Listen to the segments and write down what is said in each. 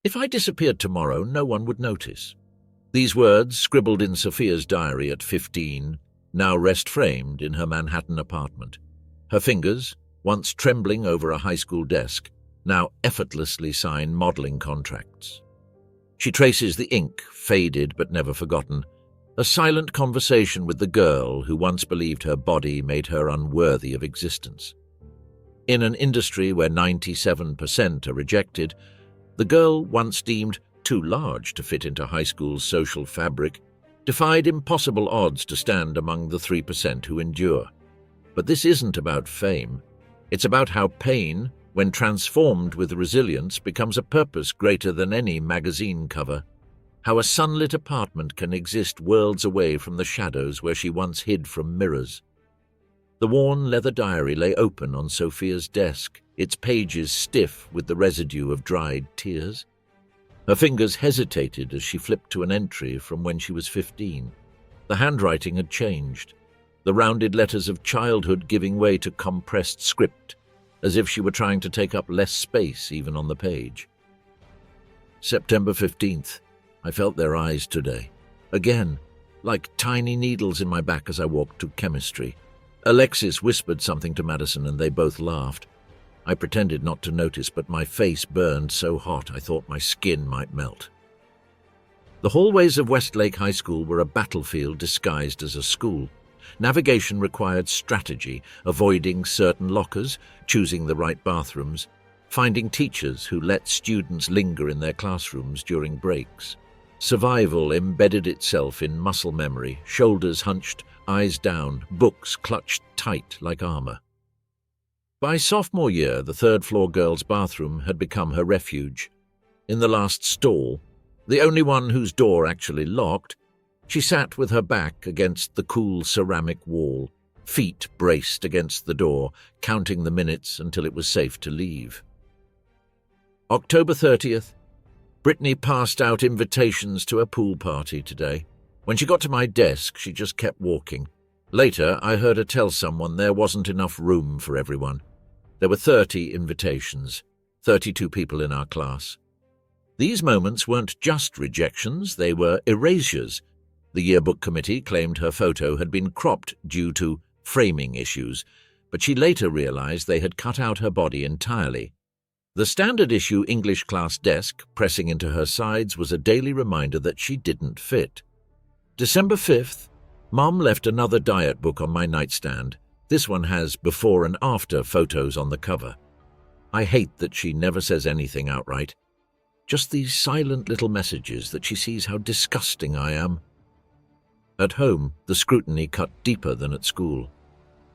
If I disappeared tomorrow, no one would notice. These words, scribbled in Sophia's diary at 15, now rest framed in her Manhattan apartment. Her fingers, once trembling over a high school desk, now effortlessly sign modeling contracts. She traces the ink, faded but never forgotten, a silent conversation with the girl who once believed her body made her unworthy of existence. In an industry where 97% are rejected, the girl once deemed too large to fit into high school's social fabric defied impossible odds to stand among the 3% who endure. But this isn't about fame. It's about how pain, when transformed with resilience, becomes a purpose greater than any magazine cover. How a sunlit apartment can exist worlds away from the shadows where she once hid from mirrors. The worn leather diary lay open on Sophia's desk, its pages stiff with the residue of dried tears. Her fingers hesitated as she flipped to an entry from when she was 15. The handwriting had changed, the rounded letters of childhood giving way to compressed script, as if she were trying to take up less space even on the page. September 15th. I felt their eyes today. Again, like tiny needles in my back as I walked to chemistry. Alexis whispered something to Madison and they both laughed. I pretended not to notice, but my face burned so hot I thought my skin might melt. The hallways of Westlake High School were a battlefield disguised as a school. Navigation required strategy, avoiding certain lockers, choosing the right bathrooms, finding teachers who let students linger in their classrooms during breaks. Survival embedded itself in muscle memory, shoulders hunched, eyes down, books clutched tight like armor. By sophomore year, the third-floor girls' bathroom had become her refuge. In the last stall, the only one whose door actually locked, she sat with her back against the cool ceramic wall, feet braced against the door, counting the minutes until it was safe to leave. October 30th. Brittany passed out invitations to a pool party today. When she got to my desk, she just kept walking. Later, I heard her tell someone there wasn't enough room for everyone. There were 30 invitations, 32 people in our class. These moments weren't just rejections, they were erasures. The yearbook committee claimed her photo had been cropped due to framing issues, but she later realized they had cut out her body entirely. The standard issue English class desk pressing into her sides was a daily reminder that she didn't fit. December 5th, Mom left another diet book on my nightstand. This one has before and after photos on the cover. I hate that she never says anything outright. Just these silent little messages that she sees how disgusting I am. At home, the scrutiny cut deeper than at school.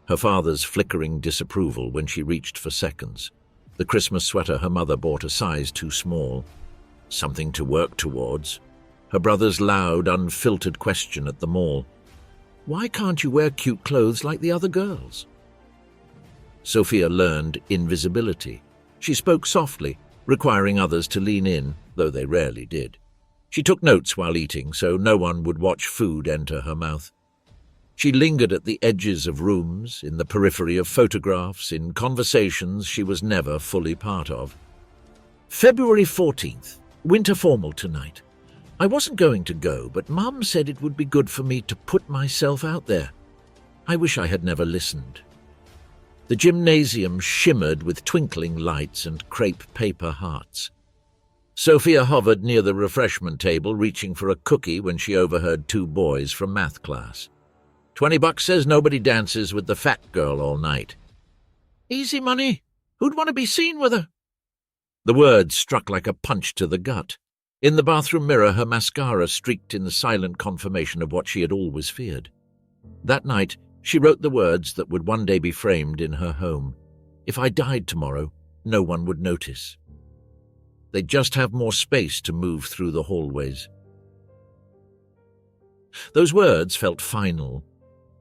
Her father's flickering disapproval when she reached for seconds. The Christmas sweater her mother bought a size too small. Something to work towards. Her brother's loud, unfiltered question at the mall. Why can't you wear cute clothes like the other girls? Sophia learned invisibility. She spoke softly, requiring others to lean in, though they rarely did. She took notes while eating, so no one would watch food enter her mouth. She lingered at the edges of rooms, in the periphery of photographs, in conversations she was never fully part of. February 14th, winter formal tonight. I wasn't going to go, but Mum said it would be good for me to put myself out there. I wish I had never listened. The gymnasium shimmered with twinkling lights and crepe paper hearts. Sophia hovered near the refreshment table, reaching for a cookie when she overheard two boys from math class. $20 says nobody dances with the fat girl all night. Easy money. Who'd want to be seen with her? The words struck like a punch to the gut. In the bathroom mirror, her mascara streaked in the silent confirmation of what she had always feared. That night, she wrote the words that would one day be framed in her home. If I died tomorrow, no one would notice. They'd just have more space to move through the hallways. Those words felt final,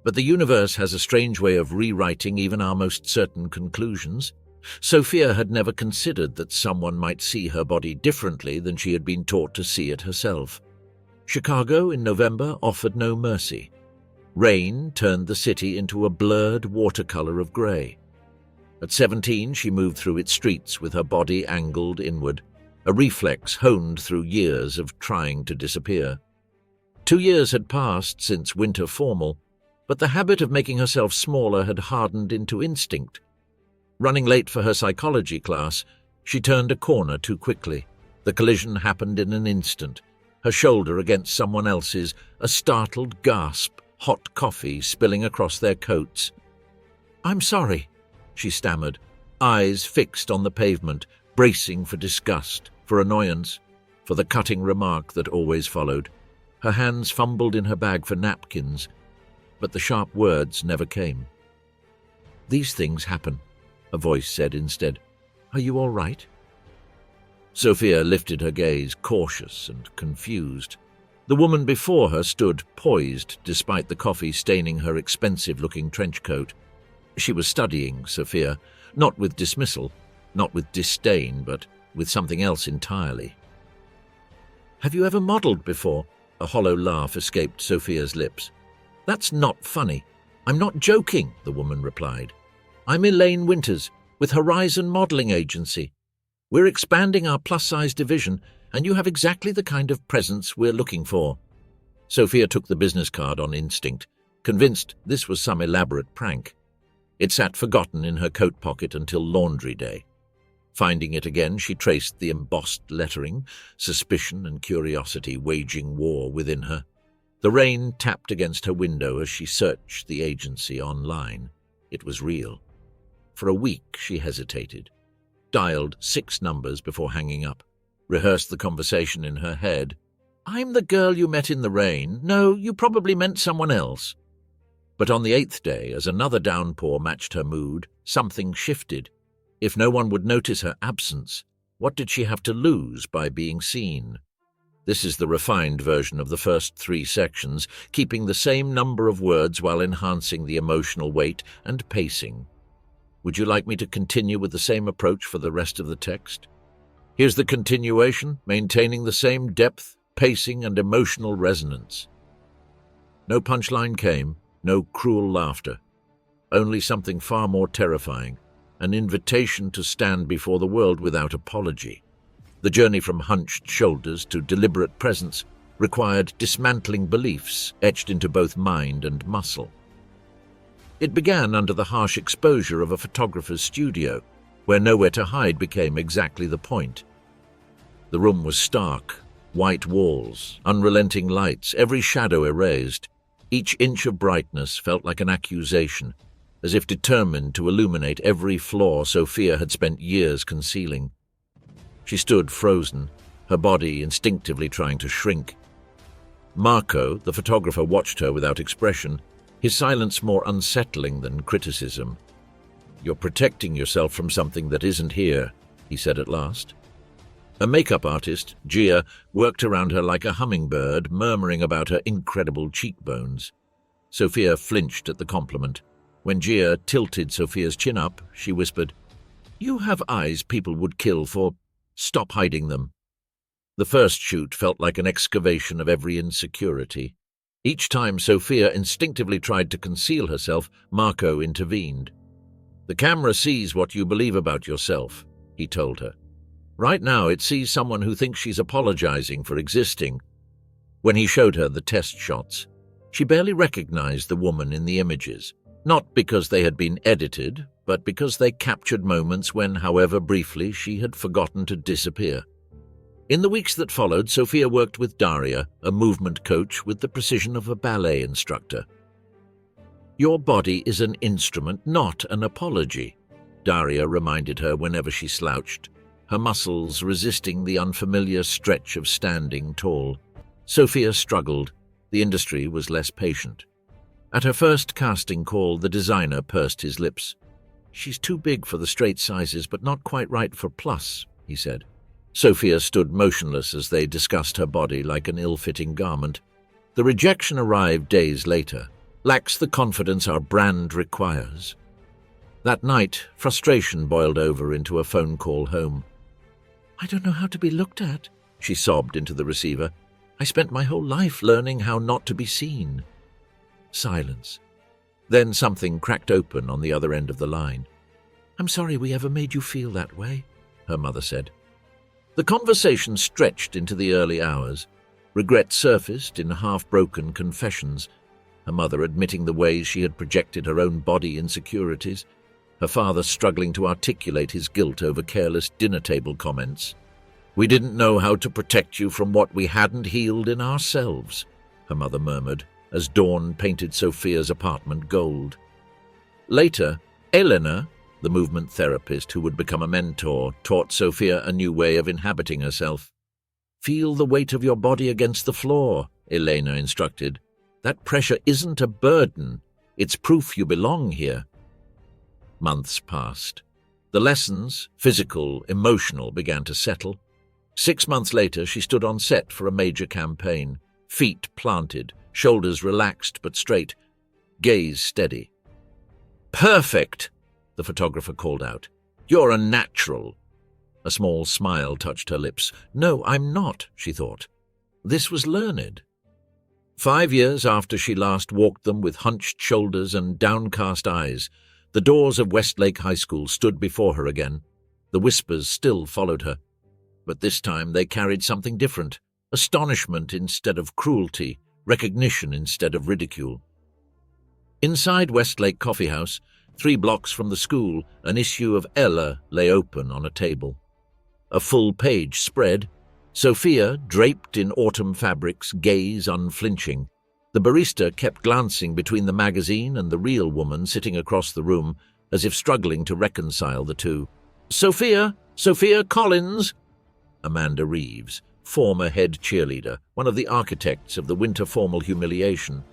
but the universe has a strange way of rewriting even our most certain conclusions. Sophia had never considered that someone might see her body differently than she had been taught to see it herself. Chicago in November offered no mercy. Rain turned the city into a blurred watercolor of grey. At 17, she moved through its streets with her body angled inward. a reflex honed through years of trying to disappear. 2 years had passed since winter formal, but the habit of making herself smaller had hardened into instinct. Running late for her psychology class, she turned a corner too quickly. The collision happened in an instant, her shoulder against someone else's, a startled gasp, hot coffee spilling across their coats. "I'm sorry," she stammered, eyes fixed on the pavement, bracing for disgust, for annoyance, for the cutting remark that always followed. Her hands fumbled in her bag for napkins, but the sharp words never came. "These things happen," a voice said instead. "Are you all right?" Sophia lifted her gaze, cautious and confused. The woman before her stood poised, despite the coffee staining her expensive-looking trench coat. She was studying Sophia, not with dismissal, not with disdain, but with something else entirely. "Have you ever modelled before?" A hollow laugh escaped Sophia's lips. "That's not funny. I'm not joking," the woman replied. "I'm Elaine Winters, with Horizon Modelling Agency. We're expanding our plus-size division, and you have exactly the kind of presence we're looking for." Sophia took the business card on instinct, convinced this was some elaborate prank. It sat forgotten in her coat pocket until laundry day. Finding it again, she traced the embossed lettering, suspicion and curiosity waging war within her. The rain tapped against her window as she searched the agency online. It was real. For a week she hesitated, dialed 6 numbers before hanging up, rehearsed the conversation in her head. "I'm the girl you met in the rain. No, you probably meant someone else." But on the 8th day, as another downpour matched her mood, something shifted. If no one would notice her absence, what did she have to lose by being seen? This is the refined version of the first 3 sections, keeping the same number of words while enhancing the emotional weight and pacing. Would you like me to continue with the same approach for the rest of the text? Here's the continuation, maintaining the same depth, pacing, and emotional resonance. No punchline came, no cruel laughter. Only something far more terrifying, an invitation to stand before the world without apology. The journey from hunched shoulders to deliberate presence required dismantling beliefs etched into both mind and muscle. It began under the harsh exposure of a photographer's studio, where nowhere to hide became exactly the point. The room was stark, white walls, unrelenting lights, every shadow erased. Each inch of brightness felt like an accusation, as if determined to illuminate every flaw Sophia had spent years concealing. She stood frozen, her body instinctively trying to shrink. Marco, the photographer, watched her without expression, his silence more unsettling than criticism. "You're protecting yourself from something that isn't here," he said at last. A makeup artist, Gia, worked around her like a hummingbird, murmuring about her incredible cheekbones. Sophia flinched at the compliment. When Gia tilted Sophia's chin up, she whispered, "You have eyes people would kill for. Stop hiding them." The first shoot felt like an excavation of every insecurity. Each time Sophia instinctively tried to conceal herself, Marco intervened. "The camera sees what you believe about yourself," he told her. "Right now it sees someone who thinks she's apologizing for existing." When he showed her the test shots, she barely recognized the woman in the images. Not because they had been edited, but because they captured moments when, however briefly, she had forgotten to disappear. In the weeks that followed, Sophia worked with Daria, a movement coach with the precision of a ballet instructor. "Your body is an instrument, not an apology," Daria reminded her whenever she slouched, her muscles resisting the unfamiliar stretch of standing tall. Sophia struggled. The industry was less patient. At her first casting call, the designer pursed his lips. "She's too big for the straight sizes, but not quite right for plus," he said. Sophia stood motionless as they discussed her body like an ill-fitting garment. The rejection arrived days later. "Lacks the confidence our brand requires." That night, frustration boiled over into a phone call home. "I don't know how to be looked at," she sobbed into the receiver. "I spent my whole life learning how not to be seen." Silence. Then something cracked open on the other end of the line. "I'm sorry we ever made you feel that way," her mother said. The conversation stretched into the early hours. Regret surfaced in half-broken confessions, her mother admitting the ways she had projected her own body insecurities, her father struggling to articulate his guilt over careless dinner-table comments. "We didn't know how to protect you from what we hadn't healed in ourselves," her mother murmured, as dawn painted Sophia's apartment gold. Later, Elena, the movement therapist who would become a mentor, taught Sophia a new way of inhabiting herself. "Feel the weight of your body against the floor," Elena instructed. "That pressure isn't a burden. It's proof you belong here." Months passed. The lessons, physical, emotional, began to settle. 6 months later, she stood on set for a major campaign, feet planted, shoulders relaxed but straight, gaze steady. "Perfect!" the photographer called out. "You're a natural." A small smile touched her lips. "No, I'm not," she thought. This was learned. 5 years after she last walked them with hunched shoulders and downcast eyes, the doors of Westlake High School stood before her again. The whispers still followed her. But this time they carried something different, astonishment instead of cruelty, recognition instead of ridicule. Inside Westlake Coffee House, 3 blocks from the school, an issue of Ella lay open on a table. A full-page spread, Sophia, draped in autumn fabrics, gaze unflinching. The barista kept glancing between the magazine and the real woman sitting across the room, as if struggling to reconcile the two. Sophia Collins!" Amanda Reeves, former head cheerleader, one of the architects of the winter formal humiliation.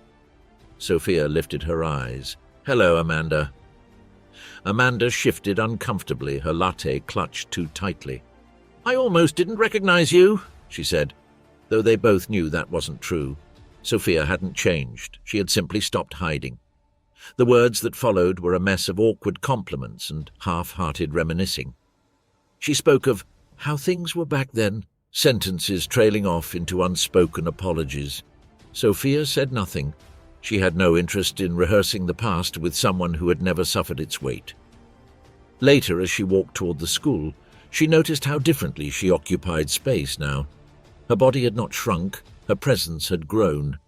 Sophia lifted her eyes. "Hello, Amanda." Amanda shifted uncomfortably, her latte clutched too tightly. "I almost didn't recognize you," she said, though they both knew that wasn't true. Sophia hadn't changed. She had simply stopped hiding. The words that followed were a mess of awkward compliments and half-hearted reminiscing. She spoke of how things were back then, sentences trailing off into unspoken apologies. Sophia said nothing. She had no interest in rehearsing the past with someone who had never suffered its weight. Later, as she walked toward the school, she noticed how differently she occupied space now. Her body had not shrunk, her presence had grown.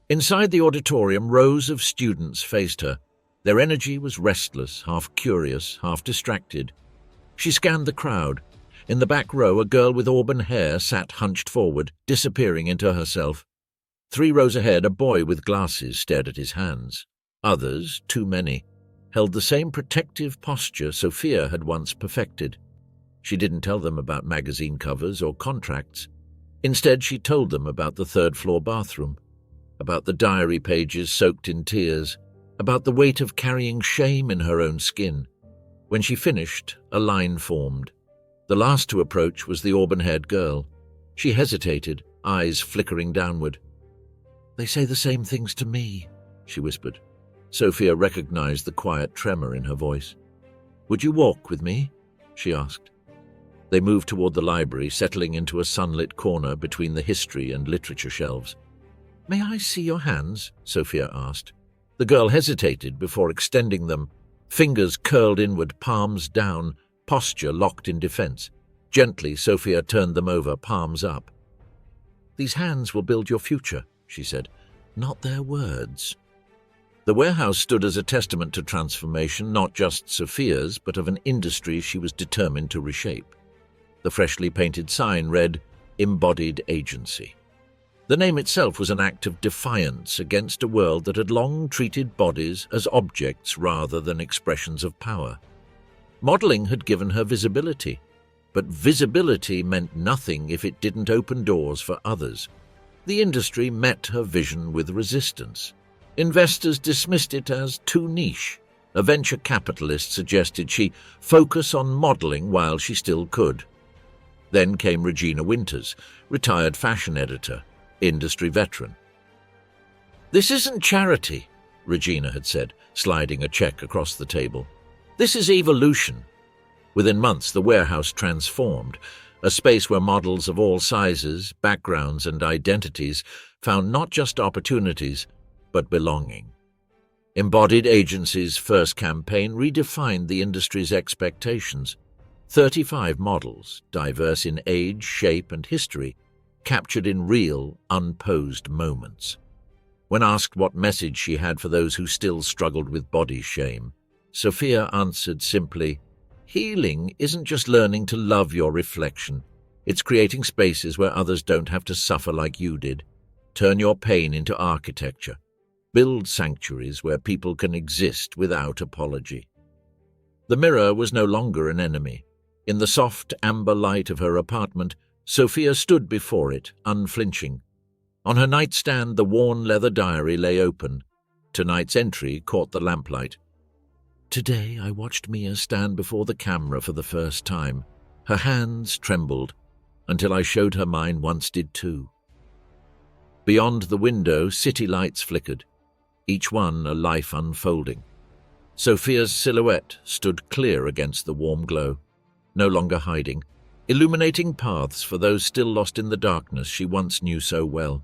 Inside the auditorium, rows of students faced her. Their energy was restless, half curious, half distracted. She scanned the crowd. In the back row, a girl with auburn hair sat hunched forward, disappearing into herself. 3 rows ahead, a boy with glasses stared at his hands. Others, too many, held the same protective posture Sophia had once perfected. She didn't tell them about magazine covers or contracts. Instead, she told them about the third-floor bathroom, about the diary pages soaked in tears, about the weight of carrying shame in her own skin. When she finished, a line formed. The last to approach was the auburn-haired girl. She hesitated, eyes flickering downward. "They say the same things to me," she whispered. Sophia recognized the quiet tremor in her voice. "Would you walk with me?" she asked. They moved toward the library, settling into a sunlit corner between the history and literature shelves. "May I see your hands?" Sophia asked. The girl hesitated before extending them, fingers curled inward, palms down, posture locked in defense. Gently, Sophia turned them over, palms up. "These hands will build your future," she said, "not their words." The warehouse stood as a testament to transformation, not just Sophia's, but of an industry she was determined to reshape. The freshly painted sign read, "Embodied Agency." The name itself was an act of defiance against a world that had long treated bodies as objects rather than expressions of power. Modeling had given her visibility, but visibility meant nothing if it didn't open doors for others. The industry met her vision with resistance. Investors dismissed it as too niche. A venture capitalist suggested she focus on modeling while she still could. Then came Regina Winters, retired fashion editor, industry veteran. "This isn't charity," Regina had said, sliding a check across the table. "This is evolution." Within months, the warehouse transformed, a space where models of all sizes, backgrounds, and identities found not just opportunities, but belonging. Embodied Agency's first campaign redefined the industry's expectations. 35 models, diverse in age, shape, and history, captured in real, unposed moments. When asked what message she had for those who still struggled with body shame, Sophia answered simply, "Healing isn't just learning to love your reflection. It's creating spaces where others don't have to suffer like you did. Turn your pain into architecture. Build sanctuaries where people can exist without apology." The mirror was no longer an enemy. In the soft amber light of her apartment, Sophia stood before it, unflinching. On her nightstand, the worn leather diary lay open. Tonight's entry caught the lamplight. "Today I watched Mia stand before the camera for the first time. Her hands trembled, until I showed her mine once did too." Beyond the window, city lights flickered, each one a life unfolding. Sophia's silhouette stood clear against the warm glow, no longer hiding, illuminating paths for those still lost in the darkness she once knew so well.